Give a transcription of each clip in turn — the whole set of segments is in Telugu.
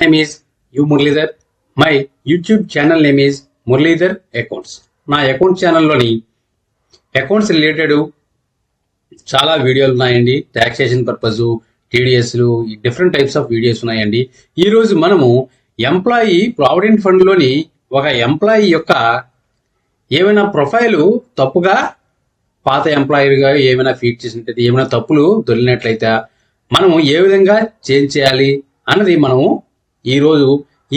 name is U Muralidhar. My YouTube channel name is Muralidhar Accounts. నా అకౌంట్ ఛానల్లోని అకౌంట్స్ రిలేటెడ్ చాలా వీడియోలు ఉన్నాయండి. టాక్సేషన్ పర్పస్, టీడీఎస్లు, డిఫరెంట్ టైప్స్ ఆఫ్ వీడియోస్ ఉన్నాయండి. ఈరోజు మనము ఎంప్లాయీ ప్రావిడెంట్ ఫండ్లోని ఒక ఎంప్లాయీ యొక్క ఏమైనా ప్రొఫైలు తప్పుగా పాత ఎంప్లాయీగా ఏమైనా ఫీడ్ చేసినట్లయితే, ఏమైనా తప్పులు దొరికినట్లయితే మనము ఏ విధంగా చేంజ్ చేయాలి అన్నది మనము ఈరోజు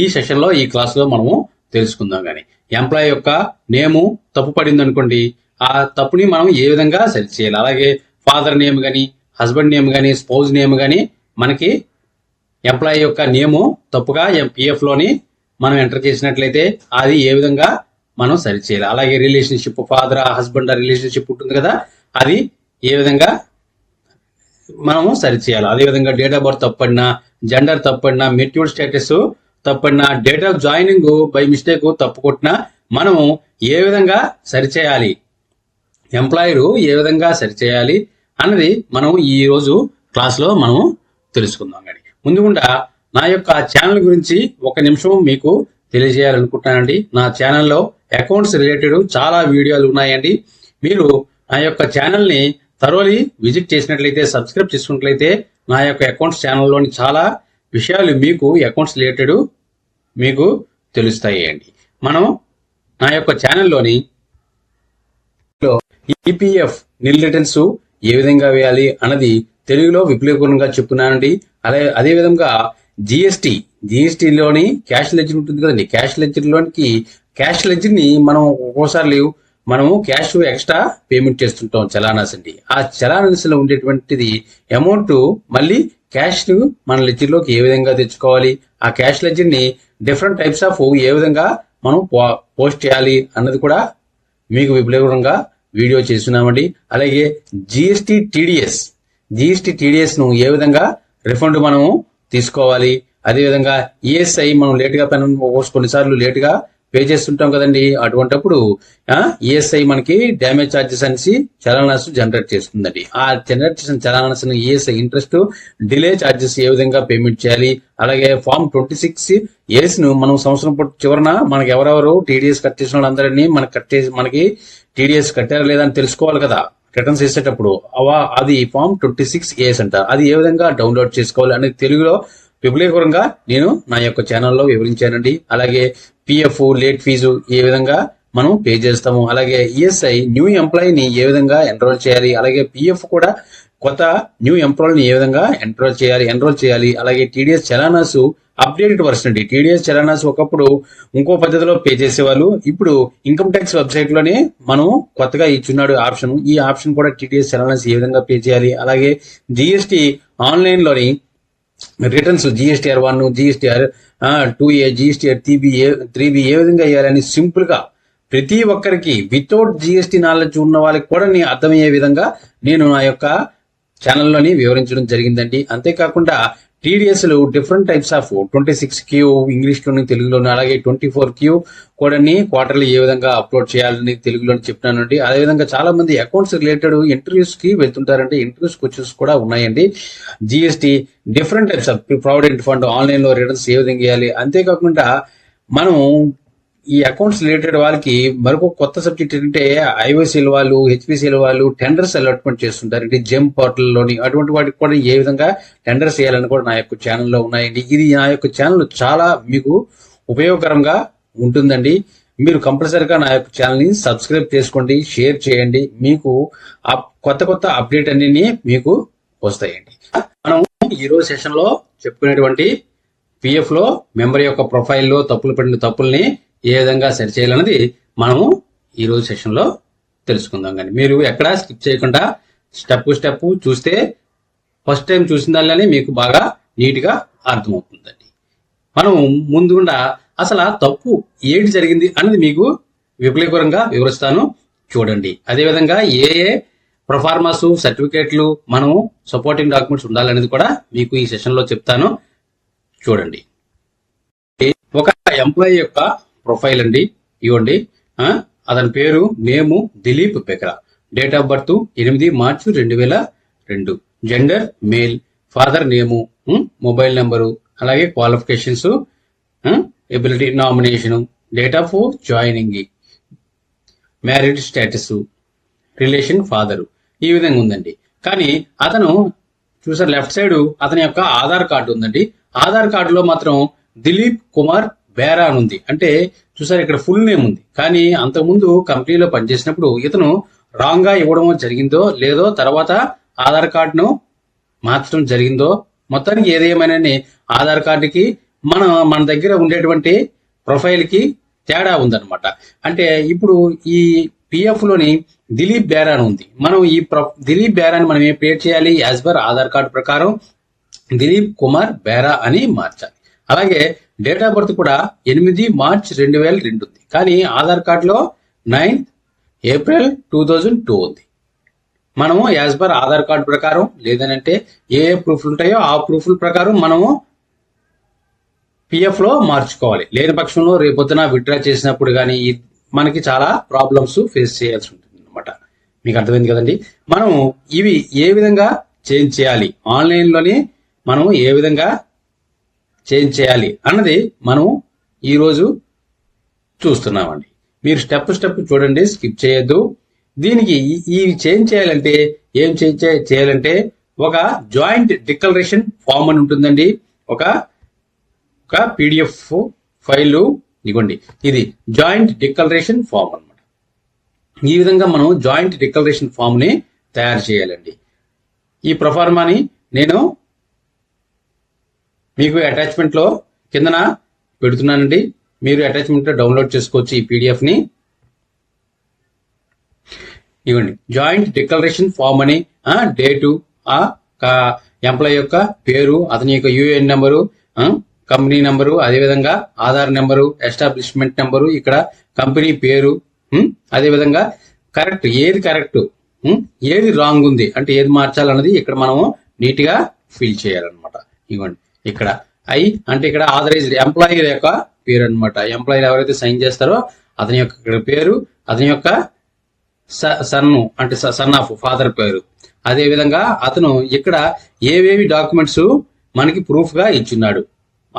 ఈ సెషన్లో, ఈ క్లాస్లో మనము తెలుసుకుందాం. కానీ ఎంప్లాయీ యొక్క నేము తప్పు పడింది అనుకోండి, ఆ తప్పుని మనం ఏ విధంగా సరి చేయాలి. అలాగే ఫాదర్ నేమ్ కానీ, హస్బెండ్ నేమ్ కానీ, స్పౌజ్ నేమ్ కానీ మనకి ఎంప్లాయీ యొక్క నేము తప్పుగా పిఎఫ్లోని మనం ఎంటర్ చేసినట్లయితే అది ఏ విధంగా మనం సరి చేయాలి. అలాగే రిలేషన్షిప్, ఫాదర్ హస్బెండ్ రిలేషన్షిప్ ఉంటుంది కదా, అది ఏ విధంగా మనము సరి చేయాలి. అదేవిధంగా డేట్ ఆఫ్ బర్త్ తప్పడినా, జెండర్ తప్పడినా, మెచ్యూర్డ్ స్టేటస్ తప్పడినా, date of joining by mistake తప్పు కొట్టినా మనము ఏ విధంగా సరిచేయాలి, ఎంప్లాయరు ఏ విధంగా సరిచేయాలి అన్నది మనం ఈ రోజు క్లాస్లో మనం తెలుసుకుందాం. కానీ ముందుగుండా నా యొక్క ఛానల్ గురించి ఒక నిమిషం మీకు తెలియజేయాలనుకుంటున్నానండి. నా ఛానల్లో అకౌంట్స్ రిలేటెడ్ చాలా వీడియోలు ఉన్నాయండి. మీరు నా యొక్క ఛానల్ని థరోలీ విజిట్ చేసినట్లయితే, సబ్స్క్రైబ్ చేసుకున్నట్లయితే నా యొక్క అకౌంట్స్ ఛానల్లోని చాలా విషయాలు మీకు అకౌంట్స్ రిలేటెడ్ మీకు తెలుస్తాయి అండి. మనం నా యొక్క ఛానల్లోని ఈపీఎఫ్ నిల్ రిటర్న్స్ ఏ విధంగా వేయాలి అన్నది తెలుగులో విపులీకరణంగా చెప్తున్నానండి. అదేవిధంగా జిఎస్టీలోని క్యాష్ లెడ్జర్ ఉంటుంది కదండి, క్యాష్ లెడ్జర్లోనికి క్యాష్ లెడ్జర్ని మనం ఒక్కోసారి మనము క్యాష్ ఎక్స్ట్రా పేమెంట్ చేస్తుంటాం, చలానాస్ అండి. ఆ చలానాస్ లో ఉండేటువంటిది అమౌంట్ మళ్ళీ క్యాష్ మన లెడ్జర్లోకి ఏ విధంగా తెచ్చుకోవాలి, ఆ క్యాష్ లెడ్జర్ని డిఫరెంట్ టైప్స్ ఆఫ్ ఏ విధంగా మనం పోస్ట్ చేయాలి అన్నది కూడా మీకు విపులంగా వీడియో చేస్తున్నామండి. అలాగే జిఎస్టీ టీడీఎస్ ను ఏ విధంగా రిఫండ్ మనము తీసుకోవాలి, అదేవిధంగా ఈఎస్ఐ మనం లేటుగా కొన్నిసార్లు లేటుగా పే చేస్తుంటాం కదండి. అటువంటిప్పుడు ఈఎస్ఐ మనకి డ్యామేజ్ ఛార్జెస్ అనేసి చలానాస్ జనరేట్ చేస్తుందండి. ఆ జనరేట్ చేసిన challans ESI interest, delay charges ఏ విధంగా పేమెంట్ చేయాలి. అలాగే ఫామ్ 26A ను మనం సంవత్సరం చివరన మనకి ఎవరెవరు టీడీఎస్ కట్ చేసిన వాళ్ళందరినీ మనకి టీడీఎస్ కట్టారా లేదా అని తెలుసుకోవాలి కదా రిటర్న్స్ వేసేటప్పుడు. అది ఫామ్ 26A అంటారు. అది ఏ విధంగా డౌన్లోడ్ చేసుకోవాలి అనేది తెలుగులో విపులీకరంగా నేను నా యొక్క ఛానల్లో వివరించానండి. అలాగే పిఎఫ్ లేట్ ఫీజు ఏ విధంగా మనం పే చేస్తాము, అలాగే ఈఎస్ఐ న్యూ ఎంప్లాయీని ఏ విధంగా ఎన్రోల్ చేయాలి, అలాగే పిఎఫ్ కూడా కొత్త న్యూ ఎంప్లాయీని ఏ విధంగా ఎన్రోల్ చేయాలి. అలాగే టీడీఎస్ చలానాస్ అప్డేటెడ్ వర్షన్ అండి. టీడీఎస్ చలానాస్ ఒకప్పుడు ఇంకో పద్ధతిలో పే చేసేవాళ్ళు, ఇప్పుడు ఇన్కమ్ ట్యాక్స్ వెబ్సైట్ లోనే మనం కొత్తగా ఇచ్చున్నాడు ఆప్షన్. ఈ ఆప్షన్ కూడా టీడీఎస్ చలానాస్ ఏ విధంగా పే చేయాలి. అలాగే జిఎస్టీ ఆన్లైన్ లోని returns GSTR 1, GSTR 2A, GSTR 3B ఏ విధంగా వేయాలని సింపుల్ గా ప్రతి ఒక్కరికి వితౌట్ జిఎస్టీ నాలెడ్జ్ ఉన్న వాళ్ళకి కూడా అర్థమయ్యే విధంగా నేను నా యొక్క ఛానల్లోని వివరించడం జరిగిందండి. అంతేకాకుండా టీడీఎస్లు డిఫరెంట్ టైప్స్ ఆఫ్ 26Q ఇంగ్లీష్లోని, తెలుగులోని, అలాగే 24Q కూడా క్వార్టర్లీ ఏ విధంగా అప్లోడ్ చేయాలని తెలుగులోని చెప్తున్నానండి. అదేవిధంగా చాలా మంది అకౌంట్స్ రిలేటెడ్ ఇంటర్వ్యూస్ కి వెళ్తుంటారండి. ఇంటర్వ్యూస్ క్వశ్చన్స్ కూడా ఉన్నాయండి. GST different types of provident fund online లో రిటర్న్స్ ఏ విధంగా చేయాలి. అంతేకాకుండా మనం ఈ అకౌంట్స్ రిలేటెడ్ వాళ్ళకి మరొక కొత్త సబ్జెక్ట్ ఏంటంటే ఐఓసీల వాళ్ళు, హెచ్పిసిల వాళ్ళు టెండర్స్ అలాట్మెంట్ చేస్తుంటారండి జెమ్ పోర్టల్లోని. అటువంటి వాటికి కూడా ఏ విధంగా టెండర్స్ చేయాలని కూడా నా యొక్క ఛానల్లో ఉన్నాయండి. ఇది నా యొక్క ఛానల్ చాలా మీకు ఉపయోగకరంగా ఉంటుందండి. మీరు కంపల్సరిగా నా యొక్క ఛానల్ని సబ్స్క్రైబ్ చేసుకోండి, షేర్ చేయండి. మీకు కొత్త అప్డేట్ అన్ని మీకు వస్తాయండి. మనం ఈరోజు సెషన్లో చెప్పుకునేటువంటి పిఎఫ్ లో మెంబర్ యొక్క ప్రొఫైల్లో తప్పులు పడిన తప్పుల్ని ఏ విధంగా సరి చేయాలన్నది మనము ఈరోజు సెషన్లో తెలుసుకుందాం. కానీ మీరు ఎక్కడా స్కిప్ చేయకుండా స్టెప్ చూస్తే ఫస్ట్ టైం చూసిన దానిలోనే మీకు బాగా నీట్గా అర్థమవుతుందండి. మనం ముందుగా అసలు తప్పు ఏంటి జరిగింది అన్నది మీకు విపులీకరంగా వివరిస్తాను, చూడండి. అదేవిధంగా ఏ ప్రొఫార్మాస్, సర్టిఫికేట్లు, మనము సపోర్టింగ్ డాక్యుమెంట్స్ ఉండాలనేది కూడా మీకు ఈ సెషన్లో చెప్తాను, చూడండి. ఒక ఎంప్లాయీ యొక్క ప్రొఫైల్ అండి, ఇవ్వండి. అతని పేరు name Dilip Bekara, date of birth 8 మార్చి 2002, gender male, father name, mobile number, అలాగే qualifications, ability, nomination, date of joining, married status, relation father, ఈ విధంగా ఉందండి. కానీ అతను చూసారు లెఫ్ట్ సైడ్ అతని యొక్క ఆధార్ కార్డు ఉందండి. ఆధార్ కార్డులో మాత్రం దిలీప్ కుమార్ బేరా అని ఉంది. అంటే చూసారు ఇక్కడ ఫుల్ నేమ్ ఉంది. కానీ అంతకుముందు కంపెనీలో పనిచేసినప్పుడు ఇతను రాంగ్ గా ఇవ్వడం జరిగిందో లేదో, తర్వాత ఆధార్ కార్డును మార్చడం జరిగిందో, మొత్తానికి ఏదేమైనా ఆధార్ కార్డుకి మన దగ్గర ఉండేటువంటి ప్రొఫైల్ కి తేడా ఉందన్నమాట. అంటే ఇప్పుడు ఈ పిఎఫ్ లోని దిలీప్ బేరా అని ఉంది. మనం ఈ దిలీప్ బేరాని మనం ఏం క్రియేట్ చేయాలి? యాజ్ పర్ ఆధార్ కార్డు ప్రకారం దిలీప్ కుమార్ బేరా అని మార్చాలి. అలాగే డేట్ ఆఫ్ బర్త్ కూడా 8 మార్చ్ 2002 ఉంది. కానీ ఆధార్ కార్డులో 9 ఏప్రిల్ 2002 ఉంది. మనము యాజ్ పర్ ఆధార్ కార్డు ప్రకారం లేదనంటే ఏ ప్రూఫ్లు ఉంటాయో ఆ ప్రూఫ్ల ప్రకారం మనము పిఎఫ్ లో మార్చుకోవాలి. లేని పక్షంలో రేపొద్దున విత్డ్రా చేసినప్పుడు కానీ మనకి చాలా ప్రాబ్లమ్స్ ఫేస్ చేయాల్సి ఉంటుంది అనమాట. మీకు అర్థమైంది కదండి. మనం ఇవి ఏ విధంగా చేంజ్ చేయాలి, ఆన్లైన్ లోనే మనం ఏ విధంగా చేంజ్ చేయాలి అన్నది మనం ఈరోజు చూస్తున్నామండి. మీరు స్టెప్ చూడండి, స్కిప్ చేయొద్దు. దీనికి ఈ చేంజ్ చేయాలంటే ఏం చేయాలంటే ఒక జాయింట్ డిక్లరేషన్ ఫామ్ అని ఉంటుందండి. ఒక పీడిఎఫ్ ఫైల్ ఇవ్వండి. ఇది జాయింట్ డిక్లరేషన్ ఫామ్ అన్నమాట. ఈ విధంగా మనం జాయింట్ డిక్లరేషన్ ఫామ్ ని తయారు చేయాలండి. ఈ ప్రొఫార్మాని నేను మీకు అటాచ్మెంట్ లో కిందన పెడుతున్నానండి. మీరు అటాచ్మెంట్ లో డౌన్లోడ్ చేసుకోవచ్చు ఈ పీడిఎఫ్ ని. ఇవ్వండి జాయింట్ డిక్లరేషన్ ఫామ్ అని, డేటు, ఎంప్లాయ్ యొక్క పేరు, అతని యొక్క యూఏఎన్ నెంబరు, కంపెనీ నెంబరు, అదేవిధంగా ఆధార్ నెంబరు, ఎస్టాబ్లిష్మెంట్ నెంబరు, ఇక్కడ కంపెనీ పేరు, అదేవిధంగా ఏది కరెక్ట్ ఏది రాంగ్ ఉంది అంటే ఏది మార్చాలన్నది ఇక్కడ మనము నీట్ గా ఫిల్ చేయాలన్నమాట. ఇవ్వండి ఇక్కడ అంటే ఇక్కడ ఆథరైజ్డ్ ఎంప్లాయీ యొక్క పేరు అనమాట. ఎంప్లాయీ ఎవరైతే సైన్ చేస్తారో అతని యొక్క ఇక్కడ పేరు, అతని యొక్క సన్ ఆఫ్ ఫాదర్ పేరు, అదే విధంగా అతను ఇక్కడ ఏవేవి డాక్యుమెంట్స్ మనకి ప్రూఫ్ గా ఇచ్చున్నాడు.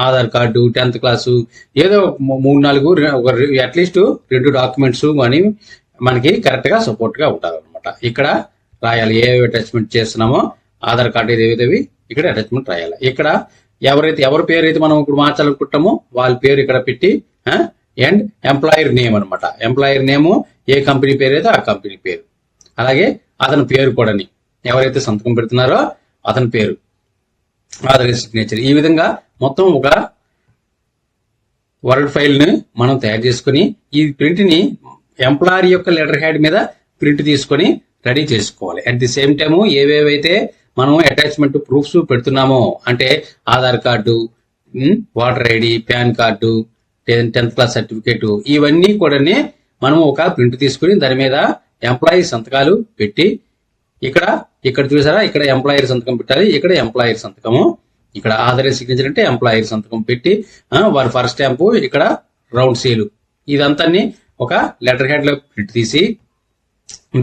ఆధార్ కార్డు, 10th క్లాసు, ఏదో 3-4 అట్లీస్ట్ 2 డాక్యుమెంట్స్ అని మనకి కరెక్ట్ గా సపోర్ట్ గా ఉండాలన్నమాట. ఇక్కడ రాయాలి ఏ అటాచ్మెంట్ చేస్తున్నామో ఆధార్ కార్డు ఏదేవి ఇక్కడ అటాచ్మెంట్ రాయాలి. ఇక్కడ ఎవరి పేరు అయితే మనం ఇప్పుడు మార్చాలనుకుంటామో వాళ్ళ పేరు ఇక్కడ పెట్టి అండ్ ఎంప్లాయర్ నేమ్ అనమాట. ఎంప్లాయర్ నేము ఏ కంపెనీ పేరు అయితే ఆ కంపెనీ పేరు, అలాగే అతని పేరు కూడా ఎవరైతే సంతకం పెడుతున్నారో అతని పేరు, ఆధార్ సిగ్నేచర్. ఈ విధంగా మొత్తం ఒక వర్డ్ ఫైల్ ని మనం తయారు చేసుకుని ఈ ప్రింట్ ని ఎంప్లాయర్ యొక్క లెటర్ హెడ్ మీద ప్రింట్ తీసుకొని రెడీ చేసుకోవాలి. అట్ ది సేమ్ టైము ఏవేవైతే మనం అటాచ్మెంట్ ప్రూఫ్స్ పెడుతున్నామో అంటే Aadhaar card, voter ID, pan card, 10th class certificate, ఇవన్నీ కూడా మనం ఒక ప్రింట్ తీసుకుని దాని మీద ఎంప్లాయీ సంతకాలు పెట్టి ఇక్కడ చూసారా, ఇక్కడ ఎంప్లాయర్ సంతకం పెట్టాలి, ఇక్కడ ఎంప్లాయర్ సంతకము, ఇక్కడ ఆధార్ సిగ్నేచర్ అంటే ఎంప్లాయర్ సంతకం పెట్టి వారి ఫస్ట్ స్టాంపు, ఇక్కడ రౌండ్ సీలు, ఇదంతా ఒక లెటర్ హెడ్ లో ప్రింట్ తీసి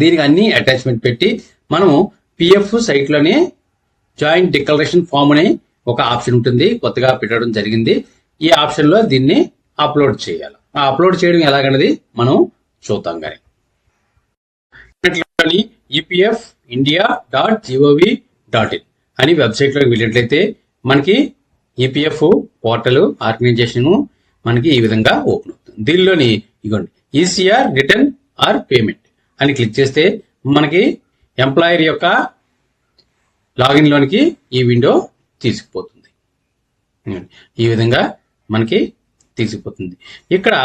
దీనికి అన్ని అటాచ్మెంట్ పెట్టి మనము పిఎఫ్ సైట్ లోనే జాయింట్ డిక్లరేషన్ ఫామ్ అని ఒక ఆప్షన్ ఉంటుంది, కొత్తగా పెట్టడం జరిగింది. ఈ ఆప్షన్ లో దీన్ని అప్లోడ్ చేయాలి. ఆ అప్లోడ్ చేయడం ఎలాగన్నది మనం చూద్దాం. కానీ EPFindia.gov.in అని వెబ్సైట్ లోకి వెళ్ళినట్లయితే మనకి ఈపీఎఫ్ పోర్టల్ ఆర్గనైజేషన్ మనకి ఈ విధంగా ఓపెన్ అవుతుంది. దీనిలోని ఇగోండి ఈసీఆర్ రిటర్న్ ఆర్ పేమెంట్ అని క్లిక్ చేస్తే మనకి ఎంప్లాయర్ యొక్క లాగిన్ లోనికి ఈ విండో తీసుకుపోతుంది. ఈ విధంగా మనకి తీసుకుపోతుంది. ఇక్కడ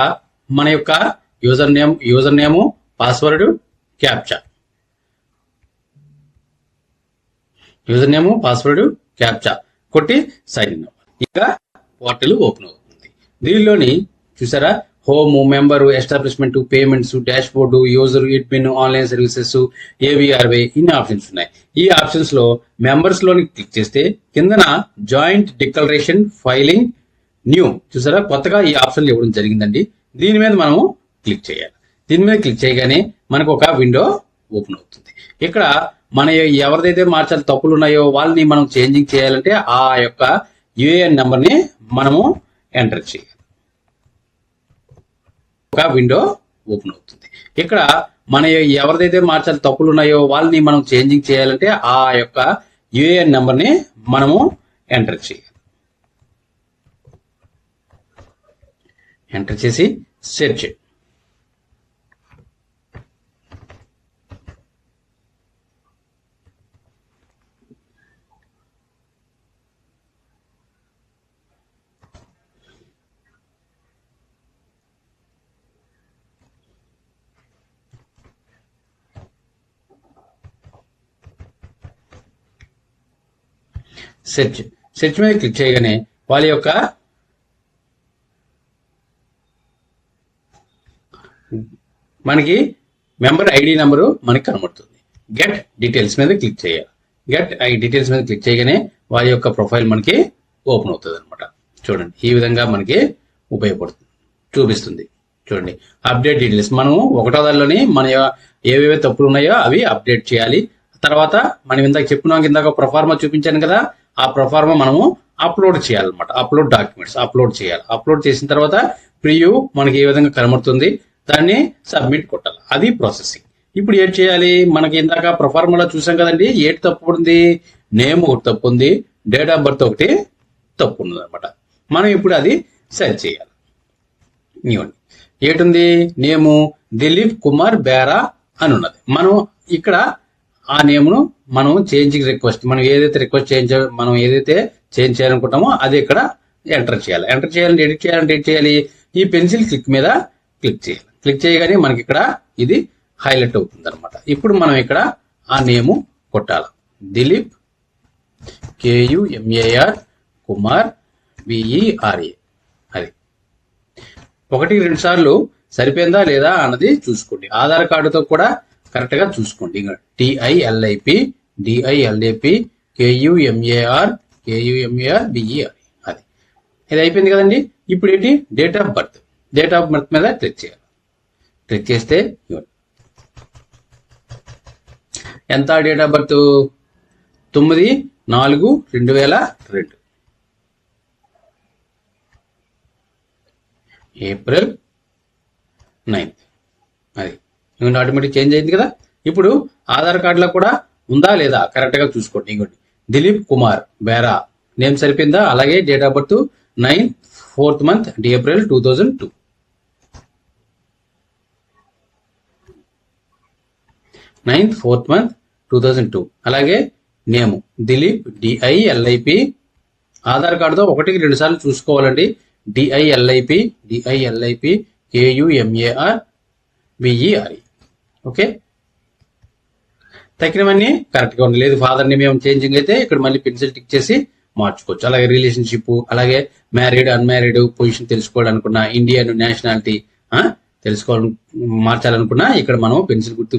మన యొక్క యూజర్ నేమ్, పాస్వర్డ్, క్యాప్చా, కొట్టి సైన్ ఇన్ అవ్వాలి. ఇక పోర్టల్ ఓపెన్ అవుతుంది. దీనిలోని చూసారా home, member, establishment, payments, dashboard, user, admin, online services, A V R Y, ఇన్ని ఆప్షన్స్ ఉన్నాయి. ఈ ఆప్షన్స్ లో మెంబర్స్ లోని క్లిక్ చేస్తే కిందన జాయింట్ డిక్లరేషన్ ఫైలింగ్ న్యూ చూసారా కొత్తగా ఈ ఆప్షన్లు ఇవ్వడం జరిగిందండి. దీని మీద మనము క్లిక్ చేయాలి. దీని మీద క్లిక్ చేయగానే మనకు ఒక విండో ఓపెన్ అవుతుంది. ఇక్కడ మన ఎవరిదైతే మార్చాలి తప్పులు ఉన్నాయో వాళ్ళని మనం చేంజింగ్ చేయాలంటే ఆ యొక్క యూఏఎన్ నెంబర్ ని మనము ఎంటర్ చేయాలి. ఒక విండో ఓపెన్ అవుతుంది. ఇక్కడ మన ఎవరిదైతే మార్చాలి తప్పులు ఉన్నాయో వాళ్ళని మనం చేంజింగ్ చేయాలంటే ఆ యొక్క యూఏఎన్ నెంబర్ని మనము ఎంటర్ చేయాలి. ఎంటర్ చేసి సెర్చ్ చేయండి. సెర్చ్ మీద క్లిక్ చేయగానే వాళ్ళ యొక్క మనకి మెంబర్ ఐడి నెంబరు మనకి కనబడుతుంది. గెట్ డీటెయిల్స్ మీద క్లిక్ చేయాలి. గెట్ ఐ డీటెయిల్స్ మీద క్లిక్ చేయగానే వారి యొక్క ప్రొఫైల్ మనకి ఓపెన్ అవుతుంది అనమాట. చూడండి, ఈ విధంగా మనకి ఉపయోగపడుతుంది, చూపిస్తుంది. చూడండి, అప్డేట్ డీటెయిల్స్ మనము ఒకటో దానిలోని మన ఏవేవే తప్పులు ఉన్నాయో అవి అప్డేట్ చేయాలి. తర్వాత మనం ఇందాక చెప్పుకున్నాం, ఇందాక ప్రొఫార్మా చూపించాను కదా, ఆ ప్రొఫార్మా మనము అప్లోడ్ చేయాలన్నమాట. అప్లోడ్ డాక్యుమెంట్స్ అప్లోడ్ చేయాలి. అప్లోడ్ చేసిన తర్వాత ప్రివ్యూ మనకి ఏ విధంగా కనబడుతుంది, దాన్ని సబ్మిట్ కొట్టాలి. అది ప్రాసెసింగ్. ఇప్పుడు ఏం చేయాలి, మనకి ఇందాక ప్రొఫార్మాలో చూసాం కదండి, ఏటి తప్పు ఉంది, నేమ్ ఒకటి తప్పు ఉంది, డేట్ ఆఫ్ బర్త్ ఒకటి తప్పు ఉంది అనమాట. మనం ఇప్పుడు అది సెర్చ్ చేయాలి. ఇవ్వండి, ఏటుంది, నేము దిలీప్ కుమార్ బేరా అని ఉన్నది. మనం ఇక్కడ ఆ నేమ్ను మనం చేంజింగ్ రిక్వెస్ట్, మనం ఏదైతే రిక్వెస్ట్ మనం ఏదైతే చేంజ్ చేయాలనుకుంటామో అది ఇక్కడ ఎంటర్ చేయాలి. ఎంటర్ చేయాలంటే ఎడిట్ చేయాలి. ఈ పెన్సిల్ క్లిక్ మీద క్లిక్ చేయాలి. క్లిక్ చేయగానే మనకి ఇక్కడ ఇది హైలైట్ అవుతుంది అనమాట. ఇప్పుడు మనం ఇక్కడ ఆ నేము కొట్టాలి. Dilip KUMAR Kumar BERA. అది 1-2 సార్లు సరిపోయిందా లేదా అన్నది చూసుకోండి. ఆధార్ కార్డుతో కూడా కరెక్ట్ గా చూసుకోండి. TILIP DILAP KUMAR BERA. అది ఇది అయిపోయింది కదండి. ఇప్పుడు ఏంటి, date of birth. Date of birth మీద క్లిక్ చేయాలి. క్లిక్ చేస్తే ఎంత date of birth, 9/4/2002, April 9th. అది ఇంకోటి ఆటోమేటిక్ చేంజ్ అయింది కదా. ఇప్పుడు ఆధార్ కార్డులో కూడా ఉందా లేదా కరెక్ట్ గా చూసుకోండి. ఇంకోటి దిలీప్ కుమార్ బేరా నేమ్ సరిపోయిందా, అలాగే డేట్ ఆఫ్ బర్త్ 9/4 April 2002. 9/4 2002. అలాగే నేము దిలీప్ DILIP. ఆధార్ కార్డుతో 1-2 సార్లు చూసుకోవాలండి. DILIP KUMAR BERA. ఓకే, తగ్గినవన్నీ కరెక్ట్గా ఉంది. లేదు ఫాదర్ నేమ్ ఏమైనా చేంజింగ్ అయితే ఇక్కడ మళ్ళీ పెన్సిల్ టిక్ చేసి మార్చుకోవచ్చు. అలాగే రిలేషన్షిప్, అలాగే మ్యారీడ్ అన్మ్యారీడ్ పొజిషన్ తెలుసుకోవాలనుకున్నా, ఇండియన్ నేషనాలిటీ మార్చాలనుకున్నా ఇక్కడ మనం పెన్సిల్ గుర్తు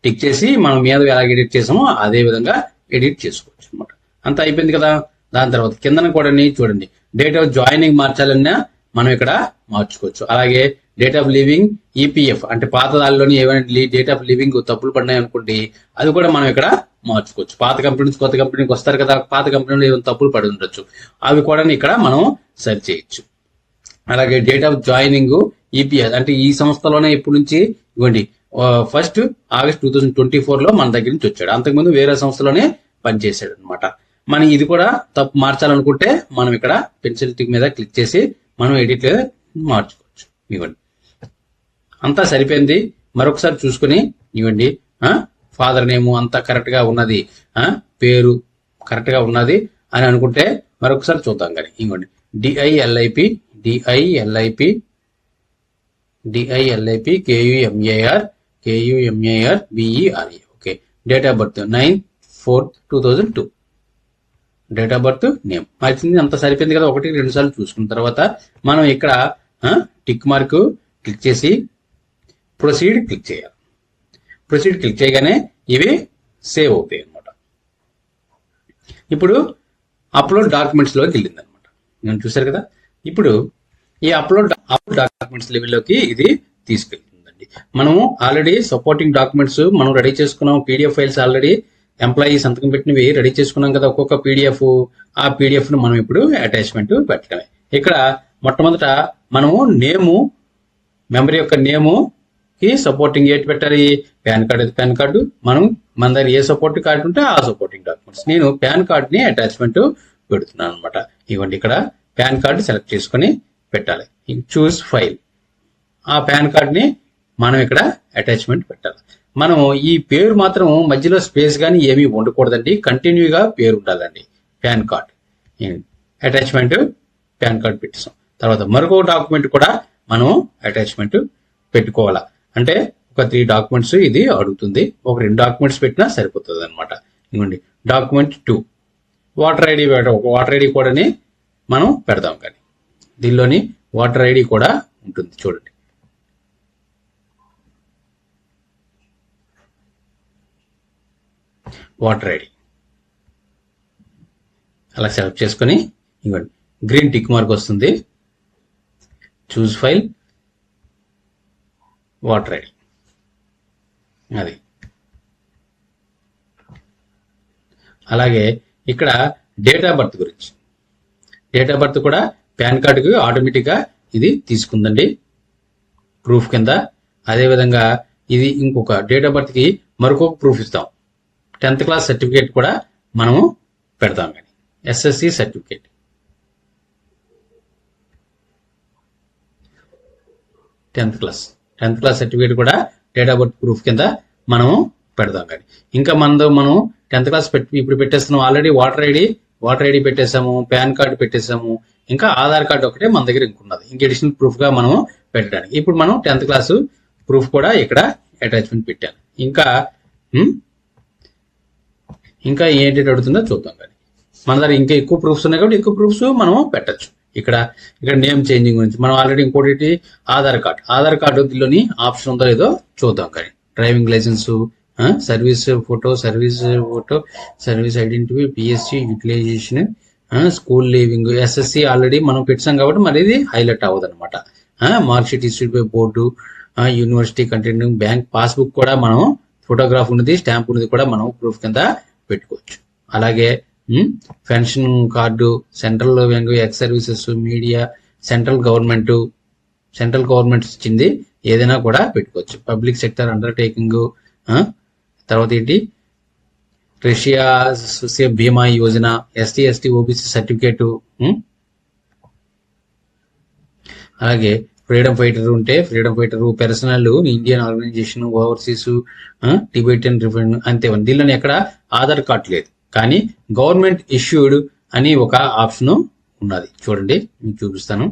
టిక్ చేసి మనం మీద ఎలా ఎడిట్ చేసామో అదే విధంగా ఎడిట్ చేసుకోవచ్చు అనమాట. అంతా అయిపోయింది కదా. దాని తర్వాత కిందన కూడా చూడండి, డేట్ ఆఫ్ జాయినింగ్ మార్చాలన్నా మనం ఇక్కడ మార్చుకోవచ్చు. అలాగే డేట్ ఆఫ్ లివింగ్ EPF అంటే పాత దానిలోని ఏమైనా డేట్ ఆఫ్ లివింగ్ తప్పులు పడినాయి అనుకోండి, అది కూడా మనం ఇక్కడ మార్చుకోవచ్చు. పాత కంపెనీ నుంచి కొత్త కంపెనీకి వస్తారు కదా, పాత కంపెనీలో ఏమైనా తప్పులు పడి ఉండొచ్చు, అవి కూడా ఇక్కడ మనం సెర్చ్ చేయొచ్చు. అలాగే డేట్ ఆఫ్ జాయినింగ్ EPS అంటే ఈ సంస్థలోనే ఇప్పటి నుంచి ఇవ్వండి 1 August 2024 మన దగ్గర నుంచి వచ్చాడు. అంతకుముందు వేరే సంస్థలోనే పనిచేశాడు అనమాట. మనం ఇది కూడా తప్పు మార్చాలనుకుంటే మనం ఇక్కడ పెన్సిల్ టిక్ మీద క్లిక్ చేసి మనం ఎడిట్ మార్చుకోవచ్చు. ఇవ్వండి, అంతా సరిపోయింది. మరొకసారి చూసుకుని ఇవ్వండి, ఫాదర్ నేము అంతా కరెక్ట్ గా ఉన్నది, పేరు కరెక్ట్ గా ఉన్నది అని అనుకుంటే మరొకసారి చూద్దాం. కానీ ఇవ్వండి, DILIP KUMAR BERA. Okay, date of birth 9/4/2002. Date of birth name మార్చింది. అంత సరిపోయింది కదా. 1-2 సార్లు చూసుకున్న తర్వాత మనం ఇక్కడ టిక్ మార్క్ క్లిక్ చేసి ప్రొసీడ్ క్లిక్ చేయాలి. ప్రొసీడ్ క్లిక్ చేయగానే ఇవి సేవ్ అవుతాయి అనమాట. ఇప్పుడు అప్లోడ్ డాక్యుమెంట్స్ లోకి వెళ్ళింది అనమాట. నేను చూసారు కదా. ఇప్పుడు ఈ అప్లోడ్ డాక్యుమెంట్స్ లెవెల్లోకి ఇది తీసుకెళ్తుందండి. మనము ఆల్రెడీ సపోర్టింగ్ డాక్యుమెంట్స్ మనం రెడీ చేసుకున్నాం. PDF ఫైల్స్ ఆల్రెడీ ఎంప్లాయీ సంతకం పెట్టినవి రెడీ చేసుకున్నాం కదా ఒక్కొక్క పీడిఎఫ్. ఆ పీడిఎఫ్ ను మనం ఇప్పుడు అటాచ్మెంట్ పెట్టడమే. ఇక్కడ మొట్టమొదట మనము నేము, మెంబర్ యొక్క నేము కి సపోర్టింగ్ ఏంటి పెట్టాలి? పాన్ కార్డు అయితే పాన్ కార్డు, మన దగ్గర ఏ సపోర్టింగ్ కార్డు ఉంటే ఆ సపోర్టింగ్ డాక్యుమెంట్స్. నేను పాన్ కార్డ్ ని అటాచ్మెంట్ పెడుతున్నాను అనమాట. ఇవ్వండి, ఇక్కడ పాన్ కార్డు సెలెక్ట్ చేసుకొని పెట్టాలి. చూస్ ఫైల్. ఆ పాన్ కార్డ్ ని మనం ఇక్కడ అటాచ్మెంట్ పెట్టాలి. మనం ఈ పేరు మాత్రం మధ్యలో స్పేస్ కానీ ఏమీ ఉండకూడదండి, కంటిన్యూగా పేరు ఉండాలండి. Pan card attachment pan card పెట్టేసాం. తర్వాత మరొక డాక్యుమెంట్ కూడా మనం అటాచ్మెంట్ పెట్టుకోవాలా. అంటే ఒక 3 డాక్యుమెంట్స్ ఇది అడుగుతుంది. ఒక 2 డాక్యుమెంట్స్ పెట్టినా సరిపోతుంది అనమాట. ఇవ్వండి, డాక్యుమెంట్ 2 వాటర్ ఐడి. ఒక వాటర్ ఐడి కూడాని మనం పెడదాం. కానీ దీనిలోని వాటర్ ఐడి కూడా ఉంటుంది చూడండి. వాటర్ ఐడి అలా సెలెక్ట్ చేసుకొని ఇవ్వండి, గ్రీన్ టిక్ మార్క్ వస్తుంది. చూస్ ఫైల్, వాటర్ ఐడి. అది అలాగే ఇక్కడ డేట్ ఆఫ్ బర్త్ గురించి. డేట్ ఆఫ్ బర్త్ కూడా పాన్ కార్డుకి ఆటోమేటిక్గా ఇది తీసుకుందండి ప్రూఫ్ కింద. అదేవిధంగా ఇది ఇంకొక డేట్ ఆఫ్ బర్త్కి మరొక ప్రూఫ్ ఇస్తాం. 10th క్లాస్ సర్టిఫికేట్ కూడా మనము పెడతాం. కానీ SSC certificate, tenth class certificate కూడా డేట్ ఆఫ్ బర్త్ ప్రూఫ్ కింద మనము పెడతాం. కానీ ఇంకా మనం 10th క్లాస్ ఇప్పుడు పెట్టేస్తున్నాం. ఆల్రెడీ వాటర్ ఐడి పెట్టేసాము, పాన్ కార్డు పెట్టేసాము, ఇంకా ఆధార్ కార్డు ఒకటే మన దగ్గర ఇంకున్నది. ఇంక అడిషనల్ ప్రూఫ్ గా మనం పెట్టడానికి ఇప్పుడు మనం 10th క్లాస్ ప్రూఫ్ కూడా ఇక్కడ అటాచ్మెంట్ పెట్టాను. ఇంకా ఏంటి అడుగుతుందో చూద్దాం. కానీ మన దగ్గర ఇంకా ఎక్కువ ప్రూఫ్స్ ఉన్నాయి కాబట్టి ఎక్కువ ప్రూఫ్స్ మనం పెట్టచ్చు. ఇక్కడ నేమ్ చేంజింగ్ గురించి మనం ఆల్రెడీ ఇంకోటి ఆధార్ కార్డు దీనిలోని ఆప్షన్ ఉందో లేదో చూద్దాం. కానీ driving licence, service photo, service identity, PSC utilization, school leaving, SSC already మనం పెట్టాం కాబట్టి మరి ఇది హైలైట్ అవ్వదు అనమాట. Marksheet issued by board, university continue, bank passbook కూడా మనం ఫోటోగ్రాఫ్ ఉన్నది, స్టాంప్ ఉన్నది కూడా మనం ప్రూఫ్ కింద పెట్టుకోవచ్చు. అలాగే pension card, central bank, ex services, media, central government ఇచ్చింది ఏదైనా కూడా పెట్టుకోవచ్చు. పబ్లిక్ సెక్టర్ అండర్టేకింగ్, తర్వాత ఏంటి రష్యా బీమా యోజన, ఎస్టీ ఓబీసీ సర్టిఫికేట్, అలాగే ఫ్రీడమ్ ఫైటర్ ఉంటే freedom fighter, personal, Indian organisation, overseas, Tibetan రిఫరెండ్ అంతే. దీనిలోనే ఎక్కడ ఆధార్ కార్డ్ లేదు, కానీ గవర్నమెంట్ ఇష్యూడ్ అని ఒక ఆప్షన్ ఉన్నది. చూడండి, మీకు చూపిస్తాను.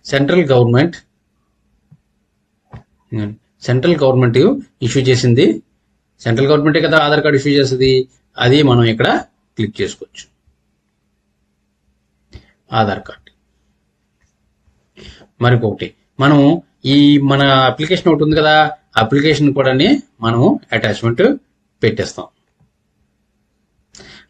సెంట్రల్ గవర్నమెంట్ ఇష్యూ చేసింది. సెంట్రల్ గవర్నమెంటే కదా ఆధార్ కార్డు ఇష్యూ చేస్తుంది. అది మనం ఇక్కడ క్లిక్ చేసుకోవచ్చు. ఆధార్ కార్డు. మరొకటి మనం మన అప్లికేషన్ ఒకటి ఉంది కదా, అప్లికేషన్ కూడా మనము అటాచ్మెంట్ పెట్టేస్తాం.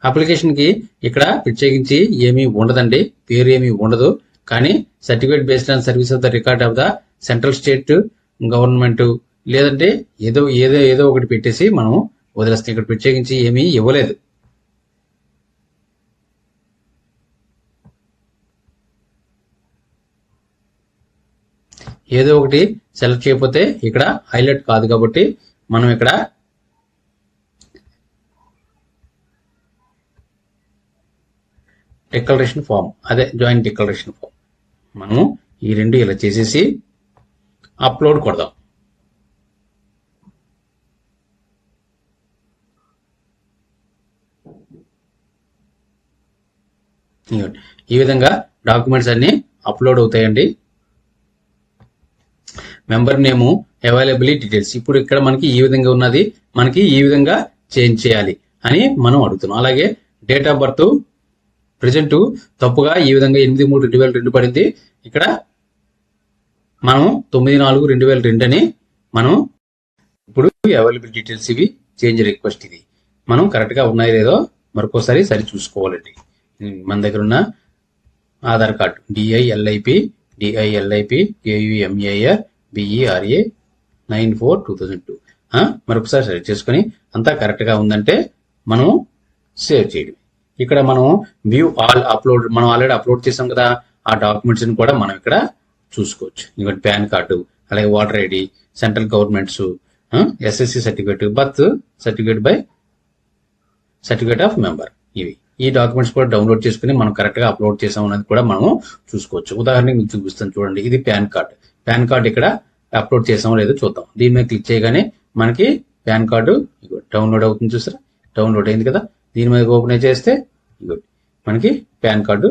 అప్లికేషన్కి ఇక్కడ ప్రత్యేకించి ఏమీ ఉండదండి, పేరు ఏమీ ఉండదు. కానీ certificate based on service of the record of the central state government, లేదంటే ఏదో ఒకటి పెట్టేసి మనం వదిలేస్తాం. ఇక్కడ ప్రత్యేకించి ఏమీ ఇవ్వలేదు. ఏదో ఒకటి సెలెక్ట్ చేయకపోతే ఇక్కడ హైలైట్ కాదు కాబట్టి మనం ఇక్కడ డిక్లరేషన్ ఫామ్, అదే జాయింట్ డిక్లరేషన్ ఫామ్, మనము ఈ రెండు ఇలా చేసేసి అప్లోడ్ కొడదాం. ఈ విధంగా డాక్యుమెంట్స్ అన్ని అప్లోడ్ అవుతాయండి. మెంబర్ నేము, అవైలబిలిటీ డీటెయిల్స్. ఇప్పుడు ఇక్కడ మనకి ఈ విధంగా ఉన్నది, మనకి ఈ విధంగా చేంజ్ చేయాలి అని మనం అడుగుతున్నాం. అలాగే డేట్ ఆఫ్ బర్త్ ప్రజెంట్ తప్పుగా ఈ విధంగా 8/3/2002 పడింది. ఇక్కడ మనం 9/4/2002 అని మనం ఇప్పుడు అవైలబుల్ డీటెయిల్స్ ఇవి, చేంజ్ రిక్వెస్ట్ ఇది. మనం కరెక్ట్గా ఉన్నాయో లేదో మరొకసారి సరి చూసుకోవాలండి. మన దగ్గర ఉన్న ఆధార్ కార్డు డిఐఎల్ఐపి KUMAR BERA 94/2002 మరొకసారి సెలెక్ట్ చేసుకుని అంతా కరెక్ట్గా ఉందంటే మనం సేవ్ చేయడం. ఇక్కడ మనం వ్యూ ఆల్ అప్లోడ్, మనం ఆల్రెడీ అప్లోడ్ చేసాం కదా ఆ డాక్యుమెంట్స్ని కూడా మనం ఇక్కడ చూసుకోవచ్చు. ఇంకోటి పాన్ కార్డు, అలాగే voter ID, central governments, SSC certificate, birth certificate of member, ఇవి ఈ డాక్యుమెంట్స్ కూడా డౌన్లోడ్ చేసుకుని మనం కరెక్ట్గా అప్లోడ్ చేసాం అనేది కూడా మనం చూసుకోవచ్చు. ఉదాహరణకి మీకు చూపిస్తాను చూడండి. ఇది పాన్ కార్డ్ ఇక్కడ అప్లోడ్ చేసామో లేదో చూద్దాం. దీని మీద క్లిక్ చేయగానే మనకి పాన్ కార్డు డౌన్లోడ్ అవుతుంది. చూసారా, డౌన్లోడ్ అయింది కదా. దీని మీద ఓపెన్ చేస్తే మనకి పాన్ కార్డు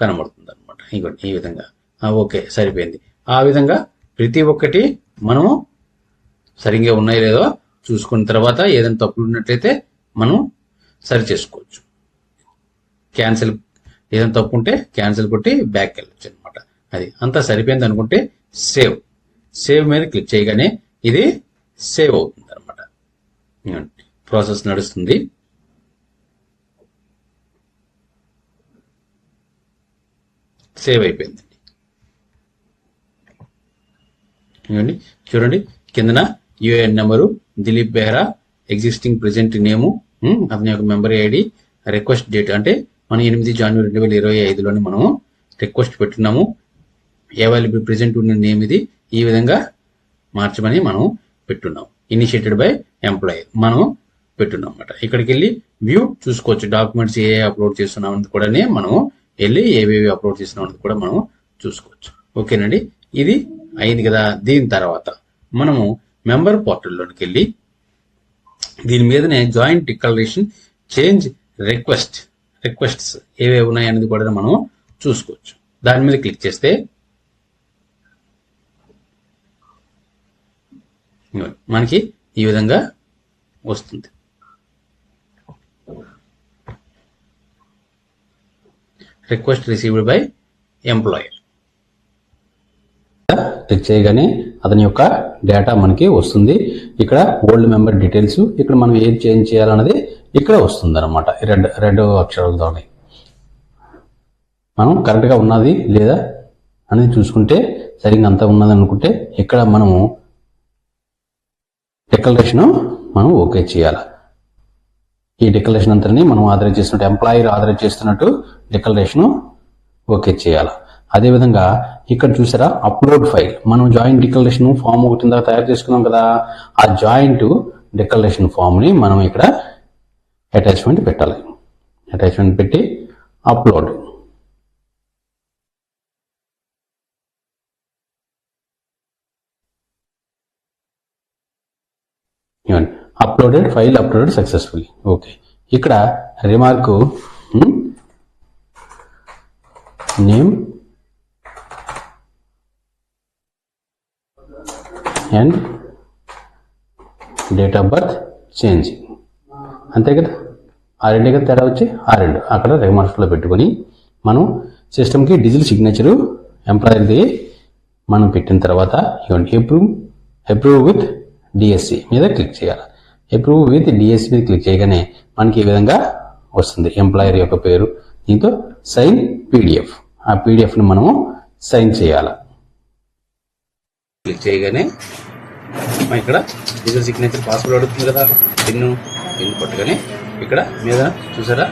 కనబడుతుంది అనమాట. ఈ విధంగా ఓకే, సరిపోయింది. ఆ విధంగా ప్రతి ఒక్కటి మనము సరిగ్గా ఉన్నాయో లేదో చూసుకున్న తర్వాత ఏదైనా తప్పులు ఉన్నట్లయితే మనం సరి చేసుకోవచ్చు. క్యాన్సిల్, ఏదైనా తప్పు ఉంటే క్యాన్సిల్ కొట్టి బ్యాక్ వెళ్ళొచ్చు అనమాట. అది అంతా సరిపోయింది అనుకుంటే సేవ్ మీద క్లిక్ చేయగానే ఇది సేవ్ అవుతుంది అనమాట. ప్రాసెస్ నడుస్తుంది. సేవ్ అయిపోయిందండి. చూడండి కిందన UAN number Dilip Behera, existing present name, అతని యొక్క మెంబర్ ఐడి, రిక్వెస్ట్ డేట్ అంటే మనం 8 జనవరి 2025లోని మనం రిక్వెస్ట్ పెట్టున్నాము. అవైలబుల్ ప్రెజెంట్ ఉన్న నేమ్ ఇది. ఈ విధంగా మార్చమని మనం పెట్టున్నాం. ఇనిషియేటెడ్ బై ఎంప్లాయర్ మనం పెట్టున్నాం అన్నమాట. ఇక్కడికి వెళ్ళి వ్యూ చూసుకోవచ్చు. డాక్యుమెంట్స్ ఏ అప్లోడ్ చేస్తున్నాం అనేది కూడా మనం వెళ్ళి ఏవేవి అప్లోడ్ చేస్తున్నాం అనేది కూడా మనం చూసుకోవచ్చు. ఓకేనండి, ఇది అయింది కదా. దీని తర్వాత మనము మెంబర్ పోర్టల్లోకి వెళ్ళి దీని మీదనే జాయింట్ డిక్లరేషన్ చేంజ్ రిక్వెస్ట్స్ ఏవేవి ఉన్నాయి అనేది కూడా మనం చూసుకోవచ్చు. దాని మీద క్లిక్ చేస్తే మనకి ఈ విధంగా వస్తుంది. Request received by employer click చేయగానే అతని యొక్క డేటా మనకి వస్తుంది. ఇక్కడ ఓల్డ్ మెంబర్ డీటెయిల్స్, ఇక్కడ మనం ఏం చేంజ్ చేయాలన్నది ఇక్కడ వస్తుంది అనమాట. రెండు అక్షరాలతో మనం కరెక్ట్గా ఉన్నది లేదా అనేది చూసుకుంటే సరిగ్గా అంతా ఉన్నది అనుకుంటే ఇక్కడ మనము డిక్లరేషన్ మనం ఓకే చేయాలి. ఈ డిక్లరేషన్ అంతని మనం ఆథరైజ్ చేస్తున్నట్టు, ఎంప్లాయర్ ఆథరైజ్ చేస్తున్నట్టు డిక్లరేషన్ ఓకే చేయాలి. అదేవిధంగా ఇక్కడ చూసారా అప్లోడ్ ఫైల్, మనం జాయింట్ డిక్లరేషన్ ఫామ్ ఒకటి తయారు చేసుకున్నాం కదా, ఆ జాయింట్ డిక్లరేషన్ ఫామ్ని మనం ఇక్కడ అటాచ్మెంట్ పెట్టాలి. అటాచ్మెంట్ పెట్టి upload, uploaded file uploaded successfully. Okay, ఇక్కడ remark name and date of birth change, అంతే కదా. ఆ రెండే కదా తేడా వచ్చి ఆ రెండు అక్కడ రిమార్క్స్లో పెట్టుకొని మనం సిస్టమ్కి డిజిటల్ సిగ్నేచరు ఎంప్లాయర్ది మనం పెట్టిన తర్వాత అప్రూవ్ విత్ డిఎస్సి మీద క్లిక్ చేయాలి. అప్రూవ్ విత్ డిఎస్సి మీద క్లిక్ చేయగానే మనకి ఈ విధంగా వస్తుంది ఎంప్లాయర్ యొక్క పేరు, దీంతో సైన్ పీడిఎఫ్, ఆ పీడిఎఫ్ని మనము సైన్ చేయాలి. క్లిక్ చేయగానే ఇక్కడ డిజిటల్ సిగ్నేచర్ పాస్వర్డ్ అడుగుతుంది కదా, పిన్ కొట్టగానే ఇక్కడ మీద చూసారా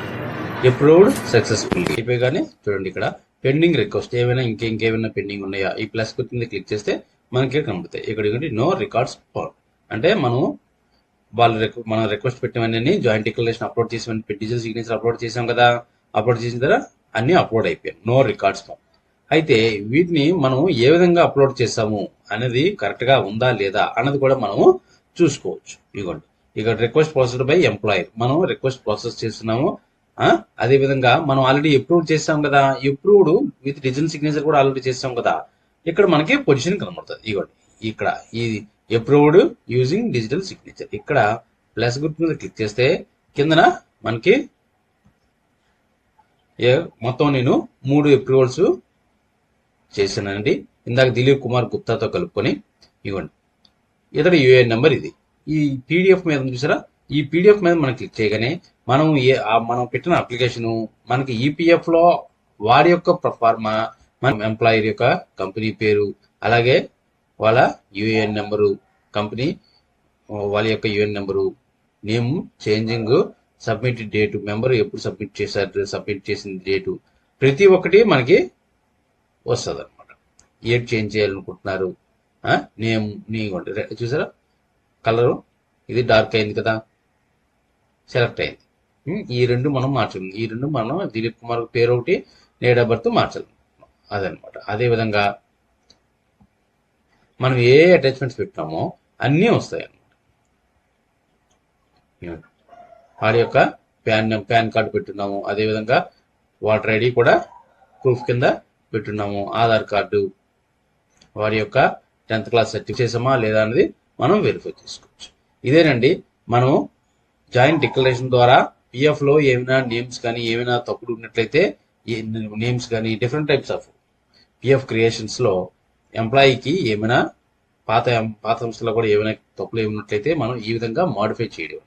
అప్రూవ్డ్ సక్సెస్ఫుల్ అయిపోయగానే చూడండి ఇక్కడ పెండింగ్ రిక్వెస్ట్ ఏమైనా ఇంకేమైనా పెండింగ్ ఉన్నాయా ఈ ప్లస్ కింద క్లిక్ చేస్తే మనకి కనబడతాయి. ఇక్కడ నో రికార్డ్స్ ఫౌండ్ అంటే మనం రిక్వెస్ట్ పెట్టినవన్నీ జాయింట్ డిక్లరేషన్ అప్లోడ్ చేసి డిజిటల్ సిగ్నేచర్ అప్లోడ్ చేసాం కదా, అప్లోడ్ చేసిన తర్వాత అన్ని అప్లోడ్ అయిపోయాయి, నో రికార్డ్స్ ఫౌండ్. అయితే వీటిని మనం ఏ విధంగా అప్లోడ్ చేసాము అనేది కరెక్ట్గా ఉందా లేదా అన్నది కూడా మనము చూసుకోవచ్చు. ఇదిగోండి ఇక్కడ రిక్వెస్ట్ ప్రాసెస్డ్ బై ఎంప్లాయర్, మనం రిక్వెస్ట్ ప్రాసెస్ చేస్తున్నాము. అదే విధంగా మనం ఆల్రెడీ అప్రూవ్ చేసాం కదా, అప్రూవ్డ్ విత్ డిజిటల్ సిగ్నేచర్ కూడా ఆల్రెడీ చేసాం కదా, ఇక్కడ మనకి పొజిషన్ కనబడుతుంది. ఇదిగోండి ఇక్కడ ఈ అప్రూవ్డ్ యూజింగ్ డిజిటల్ సిగ్నేచర్, ఇక్కడ ప్లస్ గుర్తు మీద క్లిక్ చేస్తే కిందన మనకి మొత్తం నేను 3 అప్రూవల్స్ చేశానండి. ఇందాక దిలీప్ కుమార్ గుప్తాతో కలుపుకొని ఇవ్వండి ఇతడు యూఏఎన్ నెంబర్ ఇది. ఈ పీడిఎఫ్ మీద ఉంది చూసారా, ఈ పీడిఎఫ్ మీద మనం క్లిక్ చేయగానే మనం పెట్టిన అప్లికేషన్ మనకి ఈపీఎఫ్ లో వారి యొక్క ప్రొఫార్మా, మన ఎంప్లాయర్ యొక్క కంపెనీ పేరు, అలాగే వాళ్ళ యూఏఎన్ నెంబరు, కంపెనీ వాళ్ళ యొక్క UN number, name changing, submit date, member ఎప్పుడు సబ్మిట్ చేశారు, సబ్మిట్ చేసిన డేటు, ప్రతి ఒక్కటి మనకి వస్తుంది అనమాట. ఏది చేంజ్ చేయాలనుకుంటున్నారు, నేమ్ నీ చూసారా కలరు ఇది డార్క్ అయింది కదా, సెలెక్ట్ అయింది. ఈ రెండు మనం మార్చాలి. ఈ రెండు మనం దిలీప్ కుమార్ పేరు ఒకటి, డేట్ ఆఫ్ బర్త్ మార్చాలి అదనమాట. అదేవిధంగా మనం ఏ అటాచ్మెంట్స్ పెట్టినామో అన్నీ వస్తాయి అన్నమాట. వారి యొక్క ప్యాన్ కార్డు పెట్టున్నాము, అదేవిధంగా వాటర్ ఐడి కూడా ప్రూఫ్ కింద పెట్టున్నాము, ఆధార్ కార్డు, వారి యొక్క 10th క్లాస్ సర్టిఫికేట్ చేసామా లేదా అనేది మనం వెరిఫై చేసుకోవచ్చు. ఇదేనండి మనం జాయింట్ డిక్లరేషన్ ద్వారా పిఎఫ్ లో ఏమైనా నేమ్స్ కానీ ఏమైనా తప్పులు ఉన్నట్లయితే, నేమ్స్ కానీ different types of PF creations లో ఎంప్లాయీకి ఏమైనా పాత సంస్థలో కూడా ఏమైనా తప్పులు ఉన్నట్లయితే మనం ఈ విధంగా మాడిఫై చేయడం.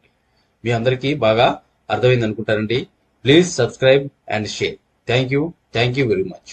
మీ అందరికీ బాగా అర్థమైంది అనుకుంటారండి. Please subscribe and share. Thank you very much.